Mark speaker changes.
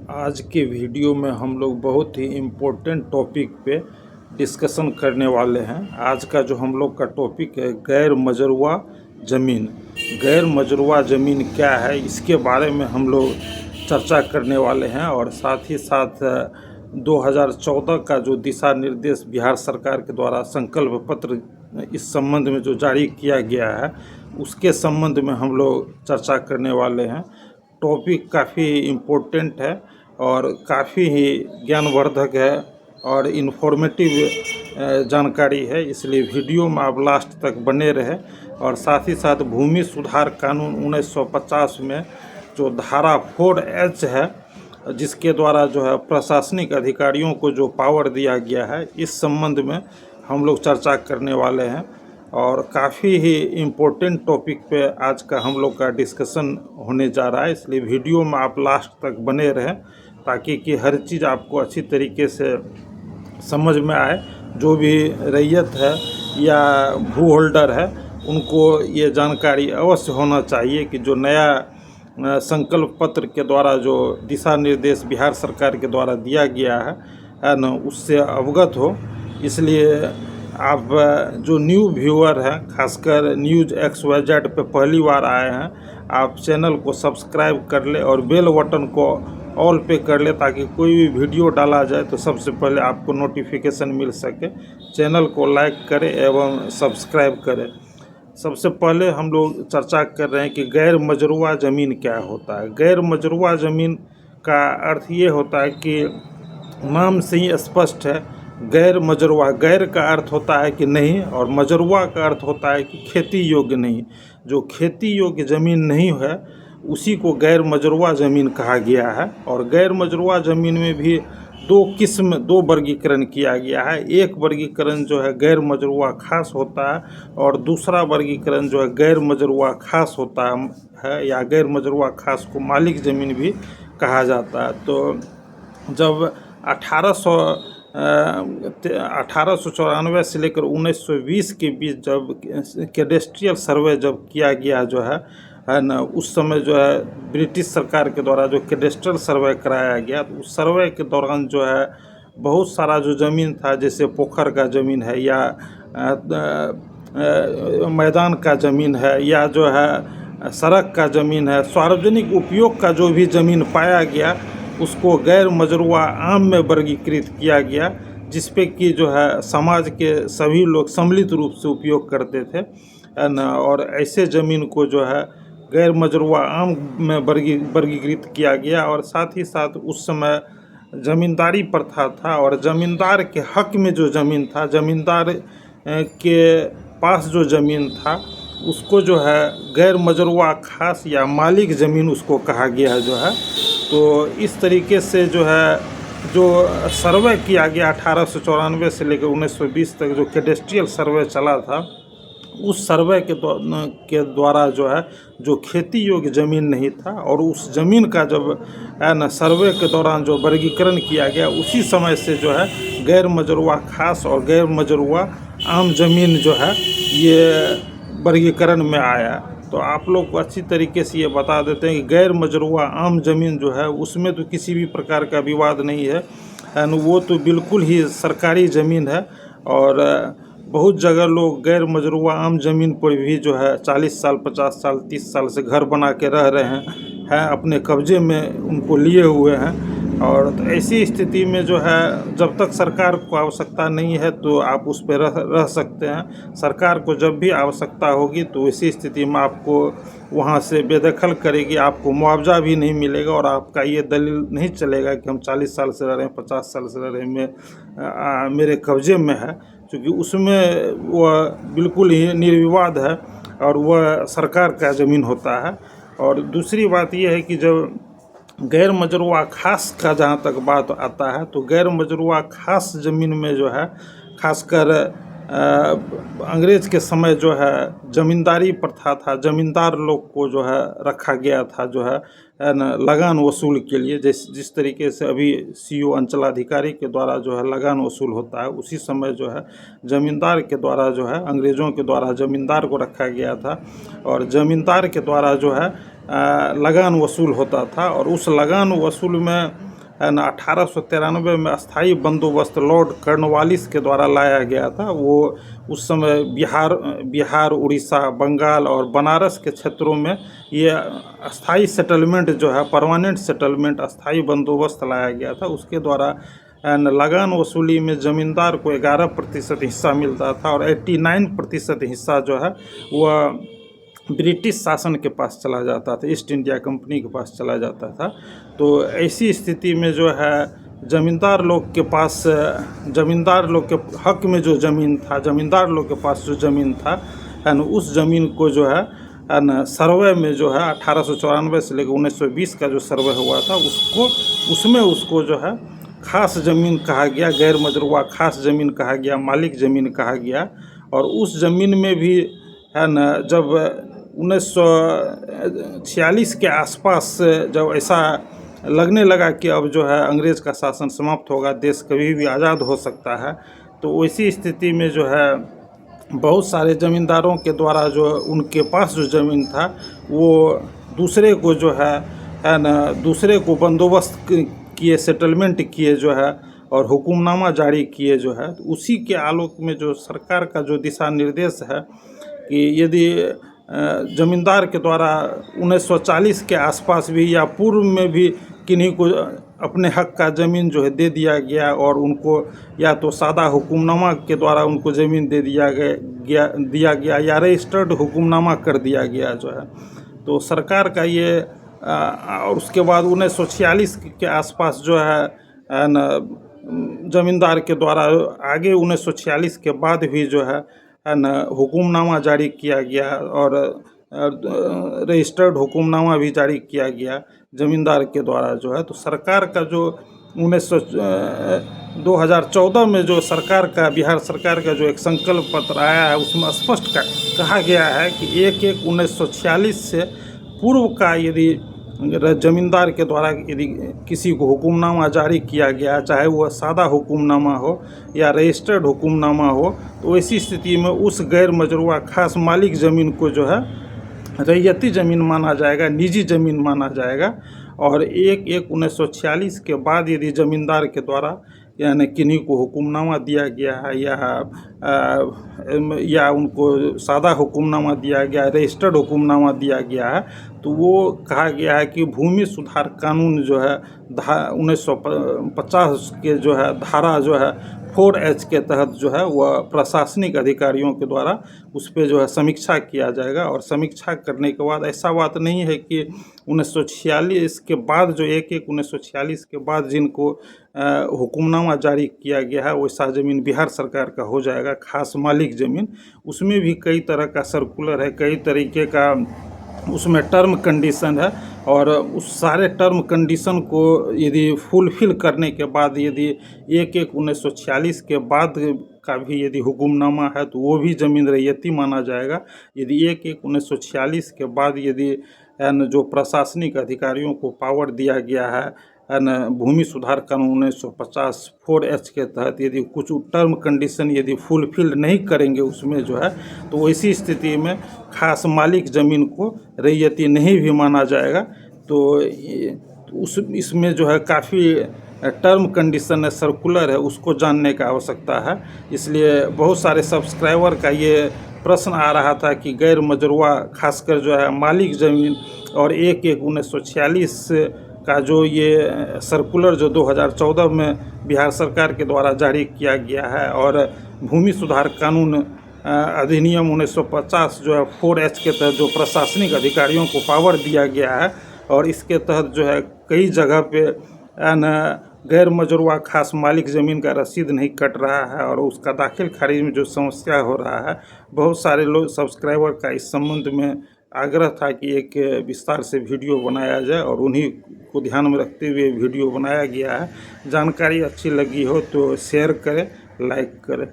Speaker 1: आज के वीडियो में हम लोग बहुत ही इम्पोर्टेंट टॉपिक पे डिस्कशन करने वाले हैं। आज का जो हम लोग का टॉपिक है गैर मजरूआ ज़मीन। गैर मजरूआ ज़मीन क्या है, इसके बारे में हम लोग चर्चा करने वाले हैं। और साथ ही साथ 2014 का जो दिशा निर्देश बिहार सरकार के द्वारा संकल्प पत्र इस संबंध में जो जारी किया गया है, उसके संबंध में हम लोग चर्चा करने वाले हैं। टॉपिक काफ़ी इम्पोर्टेंट है और काफ़ी ही ज्ञानवर्धक है और इन्फॉर्मेटिव जानकारी है, इसलिए वीडियो में आप लास्ट तक बने रहे। और साथ ही साथ भूमि सुधार कानून 1950 में जो धारा 4H है, जिसके द्वारा जो है प्रशासनिक अधिकारियों को जो पावर दिया गया है, इस संबंध में हम लोग चर्चा करने वाले हैं। और काफ़ी ही इम्पोर्टेंट टॉपिक पे आज का हम लोग का डिस्कशन होने जा रहा है, इसलिए वीडियो में आप लास्ट तक बने रहें ताकि कि हर चीज़ आपको अच्छी तरीके से समझ में आए। जो भी रैयत है या भू होल्डर है, उनको ये जानकारी अवश्य होना चाहिए कि जो नया संकल्प पत्र के द्वारा जो दिशा निर्देश बिहार सरकार के द्वारा दिया गया है ना, उससे अवगत हो। इसलिए आप जो न्यू व्यूअर हैं, खासकर न्यूज़ XYZ पे पहली बार आए हैं, आप चैनल को सब्सक्राइब कर ले और बेल बटन को ऑल पे कर ले ताकि कोई भी वीडियो डाला जाए तो सबसे पहले आपको नोटिफिकेशन मिल सके। चैनल को लाइक करें एवं सब्सक्राइब करें। सबसे पहले हम लोग चर्चा कर रहे हैं कि गैर मजरूआ ज़मीन क्या होता है। गैर मजरूआ ज़मीन का अर्थ ये होता है कि नाम से ही स्पष्ट है, गैर मजरूआ, गैर का अर्थ होता है कि नहीं और मजरूआ का अर्थ होता है कि खेती योग्य नहीं। जो खेती योग्य ज़मीन नहीं है उसी को गैर मजरूआ ज़मीन कहा गया है। और गैर मजरूआ ज़मीन में भी दो वर्गीकरण किया गया है। एक वर्गीकरण जो है गैर मजरूआ खास होता है और दूसरा वर्गीकरण जो है गैर मजरूआ खास होता है या गैर मजरूआ खास को मालिक ज़मीन भी कहा जाता है। तो जब 1894 से लेकर 1920 के बीच जब कैडेस्ट्रियल सर्वे जब किया गया जो है ना, उस समय जो है ब्रिटिश सरकार के द्वारा जो कैडेस्ट्रियल सर्वे कराया गया, तो उस सर्वे के दौरान जो है बहुत सारा जो ज़मीन था, जैसे पोखर का ज़मीन है या मैदान का ज़मीन है या जो है सड़क का ज़मीन है, सार्वजनिक उपयोग का जो भी ज़मीन पाया गया उसको गैर मजरूआ आम में वर्गीकृत किया गया, जिस पे कि जो है समाज के सभी लोग सम्मिलित रूप से उपयोग करते थे ना। और ऐसे ज़मीन को जो है गैर मजरूआ आम में वर्गीकृत किया गया। और साथ ही साथ उस समय ज़मींदारी प्रथा था और ज़मींदार के हक में जो ज़मीन था, ज़मींदार के पास जो ज़मीन था, उसको जो है गैर मजरूआ खास या मालिक ज़मीन उसको कहा गया है जो है। तो इस तरीके से जो है जो सर्वे किया गया 1894 से लेकर 1920 तक जो कैडेस्ट्रियल सर्वे चला था, उस सर्वे के द्वारा जो है जो खेती योग्य ज़मीन नहीं था और उस ज़मीन का जब है ना सर्वे के दौरान जो वर्गीकरण किया गया, उसी समय से जो है गैर मजरूआ खास और गैर मजरूआ आम ज़मीन जो है ये वर्गीकरण में आया। तो आप लोग को अच्छी तरीके से ये बता देते हैं कि गैर मजरूआ आम ज़मीन जो है उसमें तो किसी भी प्रकार का विवाद नहीं है, वो तो बिल्कुल ही सरकारी ज़मीन है। और बहुत जगह लोग गैर मजरूआ आम ज़मीन पर भी जो है 40 साल 50 साल 30 साल से घर बना के रह रहे हैं अपने कब्जे में उनको लिए हुए हैं। और तो ऐसी स्थिति में जो है जब तक सरकार को आवश्यकता नहीं है तो आप उस पर रह सकते हैं। सरकार को जब भी आवश्यकता होगी तो इसी स्थिति में आपको वहाँ से बेदखल करेगी, आपको मुआवजा भी नहीं मिलेगा और आपका ये दलील नहीं चलेगा कि हम 40 साल से रह रहे हैं 50 साल से रह रहे हैं मेरे कब्जे में है, क्योंकि उसमें वह बिल्कुल ही निर्विवाद है और वह सरकार का ज़मीन होता है। और दूसरी बात यह है कि जब गैर मजरूआ खास का जहाँ तक बात आता है, तो गैर मजरूआ खास ज़मीन में जो है खासकर अंग्रेज़ के समय जो है ज़मींदारी प्रथा था, ज़मींदार लोग को जो है रखा गया था जो है ना लगान वसूल के लिए। जिस तरीके से अभी CO अंचलाधिकारी के द्वारा जो है लगान वसूल होता है, उसी समय जो है ज़मींदार के द्वारा जो है अंग्रेज़ों के द्वारा ज़मींदार को रखा गया था और ज़मींदार के द्वारा जो है लगान वसूल होता था। और उस लगान वसूल में है ना 1893 में अस्थाई बंदोबस्त लॉर्ड कॉर्नवालिस के द्वारा लाया गया था। वो उस समय बिहार, उड़ीसा, बंगाल और बनारस के क्षेत्रों में ये अस्थाई सेटलमेंट जो है, परमानेंट सेटलमेंट, अस्थाई बंदोबस्त लाया गया था। उसके द्वारा लगान वसूली में ज़मींदार को 11% हिस्सा मिलता था और 89% हिस्सा जो है वह ब्रिटिश शासन के पास चला जाता था, ईस्ट इंडिया कंपनी के पास चला जाता था। तो ऐसी स्थिति में जो है ज़मींदार लोग के पास, ज़मींदार लोग के हक में जो ज़मीन था, ज़मींदार लोग के पास जो ज़मीन था, है ना, उस ज़मीन को जो है ना सर्वे में जो है 1894 से लेकर 1920 का जो सर्वे हुआ था उसको जो है खास ज़मीन कहा गया, गैर मजरूआ खास ज़मीन कहा गया, मालिक ज़मीन कहा गया। और उस ज़मीन में भी है ना जब 1946 के आसपास जब ऐसा लगने लगा कि अब जो है अंग्रेज़ का शासन समाप्त होगा, देश कभी भी आज़ाद हो सकता है, तो वैसी स्थिति में जो है बहुत सारे ज़मींदारों के द्वारा जो उनके पास जो ज़मीन था वो दूसरे को जो है ना दूसरे को बंदोबस्त किए, सेटलमेंट किए जो है और हुक्मनामा जारी किए जो है। तो उसी के आलोक में जो सरकार का जो दिशा निर्देश है कि यदि ज़मींदार के द्वारा 1940 के आसपास भी या पूर्व में भी किन्हीं को अपने हक का ज़मीन जो है दे दिया गया और उनको या तो सादा हुक्मनामा के द्वारा उनको ज़मीन दे दिया गया या रजिस्टर्ड हुक्मनामा कर दिया गया जो है, तो सरकार का ये और उसके बाद 1946 के आसपास जो है न ज़मींदार के द्वारा आगे 1946 के बाद भी जो है न हुक्मनामा जारी किया गया और रजिस्टर्ड हुक्मनामा भी जारी किया गया ज़मींदार के द्वारा जो है। तो सरकार का जो 2014 में जो बिहार सरकार का जो एक संकल्प पत्र आया है उसमें स्पष्ट कहा गया है कि 1/1/1946 से पूर्व का यदि ज़मींदार के द्वारा यदि किसी को हुक्मनामा जारी किया गया, चाहे वह सादा हुक्मनामा हो या रजिस्टर्ड हुक्मनामा हो, तो ऐसी स्थिति में उस गैर मजरूआ खास मालिक ज़मीन को जो है रैयती ज़मीन माना जाएगा, निजी ज़मीन माना जाएगा। और 1/1/1946 के बाद यदि ज़मींदार के द्वारा यानी किन्हीं को हुक्मनामा दिया गया है या उनको सादा हुक्मनामा दिया गया, रजिस्टर्ड हुक्मनामा दिया गया है, तो वो कहा गया है कि भूमि सुधार कानून जो है 1950 के जो है धारा जो है 4H के तहत जो है वह प्रशासनिक अधिकारियों के द्वारा उस पर जो है समीक्षा किया जाएगा। और समीक्षा करने के बाद ऐसा बात नहीं है कि 1946 के बाद जो 1/1/1946 के बाद जिनको हुक्मनामा जारी किया गया है वैसा ज़मीन बिहार सरकार का हो जाएगा, खास मालिक ज़मीन। उसमें भी कई तरह का सर्कुलर है, कई तरीके का उसमें टर्म कंडीशन है और उस सारे टर्म कंडीशन को यदि फुलफ़िल करने के बाद यदि 1/1/1946 के बाद का भी यदि हुक्मनामा है तो वो भी ज़मीन रैयती माना जाएगा। यदि 1/1/1946 के बाद यदि जो प्रशासनिक अधिकारियों को पावर दिया गया है भूमि सुधार कानून 1950 4H के तहत यदि कुछ टर्म कंडीशन यदि फुलफिल नहीं करेंगे उसमें जो है, तो ऐसी स्थिति में खास मालिक ज़मीन को रैयती नहीं भी माना जाएगा। तो इसमें जो है काफ़ी टर्म कंडीशन है, सर्कुलर है, उसको जानने का आवश्यकता है। इसलिए बहुत सारे सब्सक्राइबर का ये प्रश्न आ रहा था कि गैर मजरूआ खासकर जो है मालिक ज़मीन और 1/1/1946 का जो ये सर्कुलर जो 2014 में बिहार सरकार के द्वारा जारी किया गया है और भूमि सुधार कानून अधिनियम 1950 जो है 4H के तहत जो प्रशासनिक अधिकारियों को पावर दिया गया है और इसके तहत जो है कई जगह पे गैर मजरूआ खास मालिक ज़मीन का रसीद नहीं कट रहा है और उसका दाखिल खारिज में जो समस्या हो रहा है, बहुत सारे लोग सब्सक्राइबर का इस संबंध में आग्रह था कि एक विस्तार से वीडियो बनाया जाए और उन्हीं को ध्यान में रखते हुए वीडियो बनाया गया है। जानकारी अच्छी लगी हो तो शेयर करें, लाइक करें।